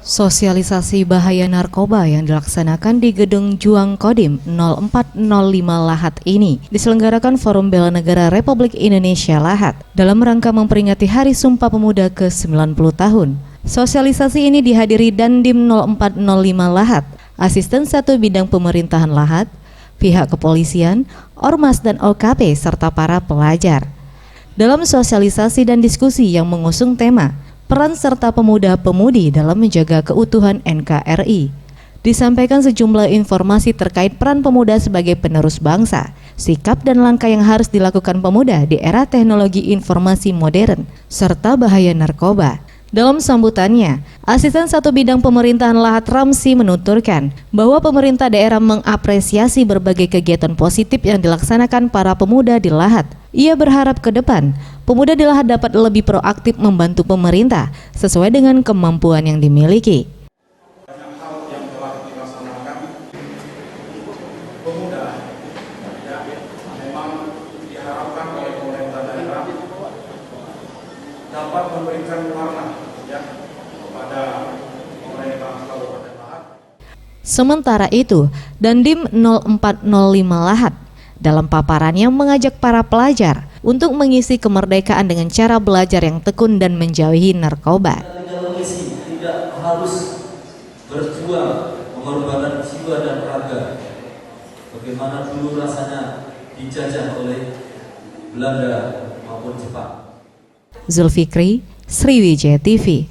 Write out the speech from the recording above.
Sosialisasi bahaya narkoba yang dilaksanakan di Gedung Juang Kodim 0405 Lahat ini diselenggarakan Forum Bela Negara Republik Indonesia Lahat dalam rangka memperingati Hari Sumpah Pemuda ke-90 tahun. Sosialisasi ini dihadiri Dandim 0405 Lahat, Asisten 1 Bidang Pemerintahan Lahat, pihak kepolisian, Ormas dan OKP serta para pelajar. Dalam sosialisasi dan diskusi yang mengusung tema peran serta pemuda-pemudi dalam menjaga keutuhan NKRI, disampaikan sejumlah informasi terkait peran pemuda sebagai penerus bangsa, sikap dan langkah yang harus dilakukan pemuda di era teknologi informasi modern, serta bahaya narkoba. Dalam sambutannya, Asisten 1 Bidang Pemerintahan Lahat Ramsi menuturkan bahwa pemerintah daerah mengapresiasi berbagai kegiatan positif yang dilaksanakan para pemuda di Lahat. Ia berharap ke depan, pemuda di Lahat dapat lebih proaktif membantu pemerintah sesuai dengan kemampuan yang dimiliki. Banyak hal yang telah dilaksanakan pemuda, ya, memang diharapkan oleh pemerintah daerah dapat memberikan warna kepada pemerintah Kabupaten Lahat. Sementara itu, Dandim 0405 Lahat dalam paparannya mengajak para pelajar untuk mengisi kemerdekaan dengan cara belajar yang tekun dan menjauhi narkoba. Tidak harus berjuang mengorbankan jiwa dan raga. Bagaimana dulu rasanya dijajah oleh Belanda maupun Jepang. Zulfikri, Sriwijaya TV.